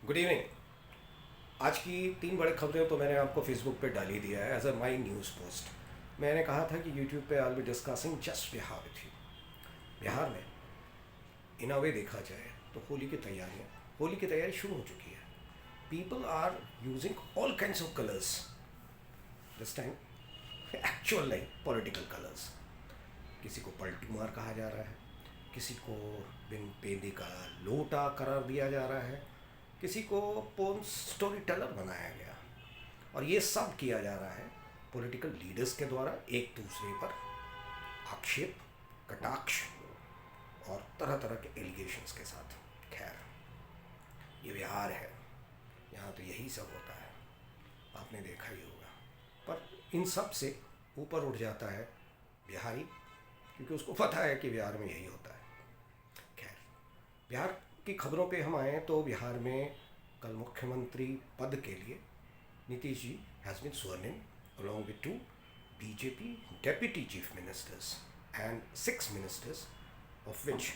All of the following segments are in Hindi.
Good evening. आज की तीन बड़े खबरें तो मैंने आपको फेसबुक पे डाल ही दिया है as a my news post. मैंने कहा था कि यूट्यूब पे I will be discussing just Bihar with you. Bihar में इन अ वे देखा जाए तो होली की तैयारी शुरू हो चुकी है। People are using all kinds of colours this time, actual नहीं पॉलिटिकल कलर्स। किसी को पलटी मार कहा जा रहा है, किसी को बिन पेंदी का लोटा करार दिया जा रहा है, किसी को पोन स्टोरी टेलर बनाया गया। और ये सब किया जा रहा है पॉलिटिकल लीडर्स के द्वारा एक दूसरे पर आक्षेप, कटाक्ष और तरह तरह के एलिगेशंस के साथ। खैर, ये बिहार है, यहाँ तो यही सब होता है, आपने देखा ही होगा। पर इन सब से ऊपर उठ जाता है बिहारी, क्योंकि उसको पता है कि बिहार में यही होता है। खैर, बिहार की खबरों पे हम आए तो बिहार में कल मुख्यमंत्री पद के लिए Nitish ji has been sworn in along with two BJP deputy chief ministers and 6 ministers, of which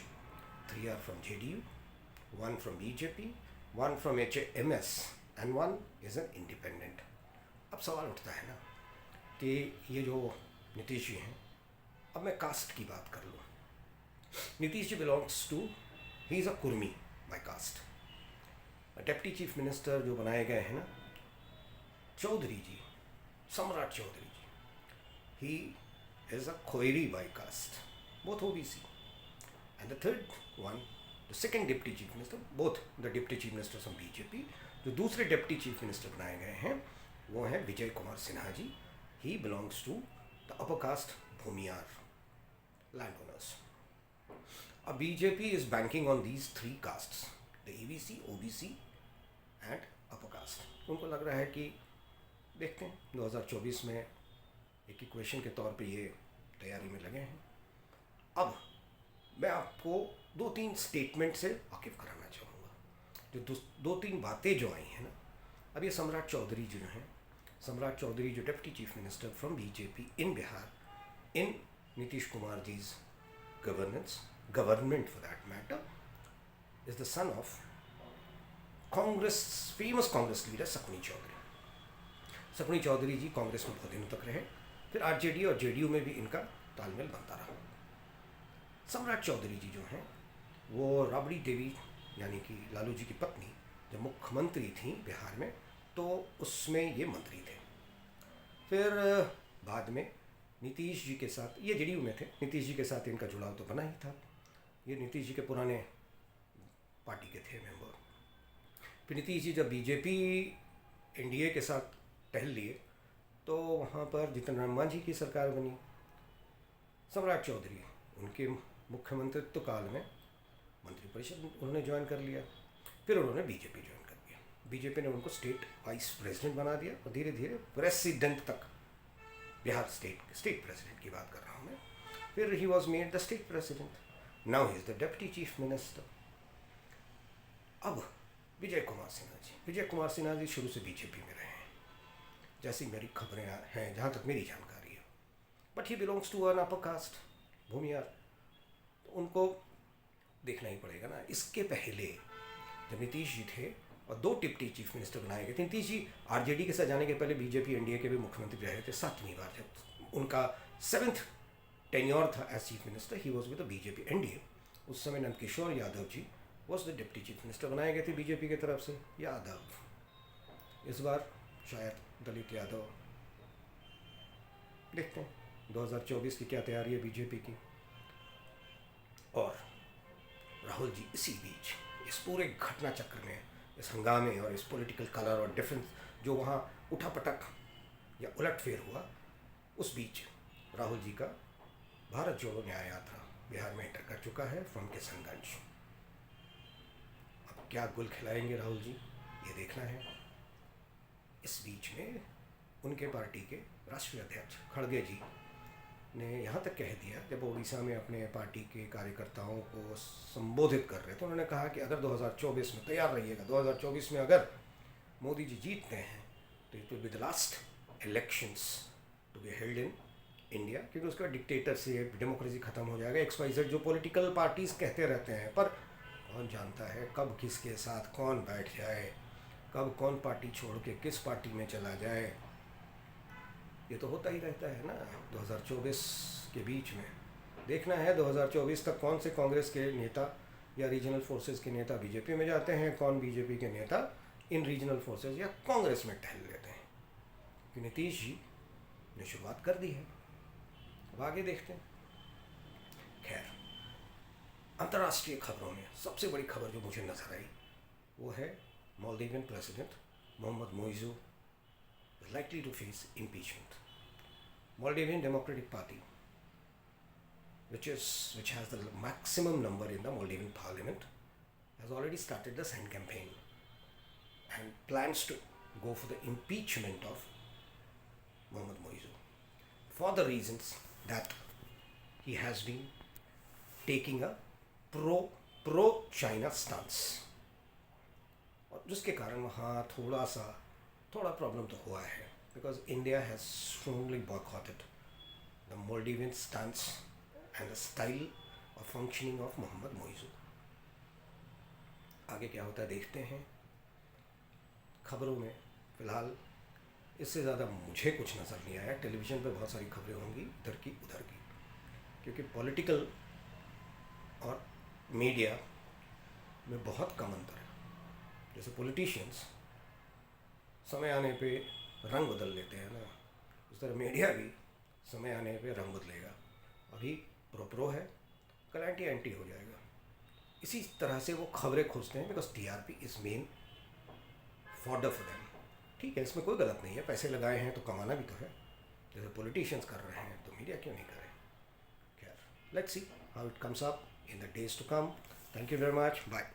3 are from JDU, 1 from BJP, 1 from HMS and 1 is an independent. अब सवाल उठता है ना कि ये जो नीतीश जी हैं, अब मैं कास्ट की बात कर लूँ। Nitish ji belongs to, he is a Kurmi by caste. Deputy chief minister जो बनाए गए हैं ना, Chaudhary ji, Samrat Chaudhary ji, he is a Koeri by caste, both OBC. And the third one, the second deputy chief minister, both the deputy chief minister from BJP, जो दूसरे डिप्टी चीफ मिनिस्टर बनाए गए हैं वो हैं Vijay Kumar Sinha ji. He belongs to the upper caste Bhumihar land owners. अब BJP is banking on these three castes, the EBC, OBC and upper caste. उनको लग रहा है कि देखते हैं 2024 में एक इक्वेशन के तौर पे ये तैयारी में लगे हैं। अब मैं आपको दो तीन स्टेटमेंट से वाकिफ़ कराना चाहूँगा, जो दो तीन बातें जो आई हैं ना। अब ये सम्राट चौधरी जो हैं, सम्राट चौधरी जो deputy chief minister from BJP in Bihar, in Nitish Kumar जीज government for that matter, is the son of Congress, famous Congress leader Shakuni Chaudhary. Shakuni Chaudhary ji Congress में बहुत दिनों तक रहे, फिर आरजेडी और जेडीयू में भी इनका तालमेल बनता रहा। सम्राट चौधरी जी जो हैं वो राबड़ी देवी यानी कि लालू जी की पत्नी जब मुख्यमंत्री थी बिहार में, तो उसमें ये मंत्री थे। फिर बाद में नीतीश जी के साथ, ये जेडीयू में थे, नीतीश जी के साथ इनका जुड़ाव तो बना ही था। ये नीतीश जी के पुराने पार्टी के थे मेंबर। फिर नीतीश जी जब बीजेपी एनडीए के साथ टहल लिए तो वहाँ पर जीतन राम मांझी की सरकार बनी। सम्राट चौधरी उनके मुख्यमंत्रित्व काल में मंत्रिपरिषद उन्होंने ज्वाइन कर लिया। फिर उन्होंने बीजेपी ज्वाइन कर लिया। बीजेपी ने उनको स्टेट वाइस प्रेसिडेंट बना दिया और धीरे धीरे प्रेसिडेंट तक, बिहार स्टेट प्रेसिडेंट की बात कर रहा हूँ मैं। फिर he was made the state president, now he is the deputy chief minister. अब विजय कुमार सिन्हा जी शुरू से बीजेपी में रहे हैं, जैसी मेरी खबरें हैं, जहाँ तक मेरी जानकारी है। But he belongs to an upper caste, Bhumihar, तो उनको देखना ही पड़ेगा ना। इसके पहले जब नीतीश जी थे और दो डिप्टी चीफ मिनिस्टर बनाए गए थे, नीतीश जी आरजेडी के साथ जाने के पहले बीजेपी एनडीए के भी मुख्यमंत्री रहे थे 7वीं बार। जब उनका 7th टेन्योर था as chief minister, he was with the BJP NDA. उस समय Nandkishore Yadav ji was the deputy chief minister बनाए गए थे बीजेपी की तरफ से। यादव इस बार शायद दलित यादव। देखते हैं 2024 की क्या तैयारी है बीजेपी की। और राहुल जी इसी बीच इस पूरे घटना चक्र में, इस हंगामे और इस पॉलिटिकल कलर और डिफरेंस जो वहाँ उठापटक या उलटफेर हुआ, उस बीच राहुल जी का भारत जोड़ो न्याय यात्रा बिहार में एंटर कर चुका है फ्रॉम किशनगंज। अब क्या गुल खिलाएंगे राहुल जी, ये देखना है। इस बीच में उनके पार्टी के राष्ट्रीय अध्यक्ष खड़गे जी ने यहाँ तक कह दिया, जब उड़ीसा में अपने पार्टी के कार्यकर्ताओं को संबोधित कर रहे थे, उन्होंने कहा कि अगर 2024 में तैयार रहिएगा, 2024 में अगर मोदी जी जीतते हैं तो it will be the last elections to be held in India, क्योंकि उसका डिक्टेटर से डेमोक्रेसी ख़त्म हो जाएगा। XYZ जो पॉलिटिकल पार्टीज़ कहते रहते हैं, पर कौन जानता है कब किसके साथ कौन बैठ जाए। कब कौन पार्टी छोड़ के किस पार्टी में चला जाए, ये तो होता ही रहता है ना। 2024 के बीच में देखना है 2024 तक कौन से कांग्रेस के नेता या रीजनल फोर्सेस के नेता बीजेपी में जाते हैं, कौन बीजेपी के नेता इन रीजनल फोर्सेस या कांग्रेस में टहल लेते हैं। कि नीतीश जी ने शुरुआत कर दी है, अब आगे देखते हैं। खैर, अंतर्राष्ट्रीय खबरों में सबसे बड़ी खबर जो मुझे नजर आई वो है Maldivian president Mohamed Muizzu is likely to face impeachment. Maldivian Democratic Party, which has the maximum number in the Maldivian parliament, has already started the sand campaign and plans to go for the impeachment of Mohammad Moizu for the reasons that he has been taking a pro China stance, और जिसके कारण वहाँ थोड़ा प्रॉब्लम तो हुआ है, because India has strongly boycotted the Maldivian stance and the style of functioning of Mohamed Muizzu. आगे क्या होता है देखते हैं। खबरों में फ़िलहाल इससे ज़्यादा मुझे कुछ नज़र नहीं आया। टेलीविज़न पे बहुत सारी खबरें होंगी इधर की उधर की, क्योंकि पॉलिटिकल और मीडिया में बहुत कम अंतर है। जैसे पॉलिटिशियंस समय आने पे रंग बदल लेते हैं ना, उस तरह मीडिया भी समय आने पे रंग बदलेगा। अभी प्रो है, कल एंटी हो जाएगा। इसी तरह से वो खबरें खोजते हैं, because TRP is main for them. ठीक है, इसमें कोई गलत नहीं है, पैसे लगाए हैं तो कमाना भी तो है। जैसे पॉलिटिशियंस कर रहे हैं तो मीडिया क्यों नहीं करे। खैर, let's see how it comes up in the days to come. Thank you very much, bye.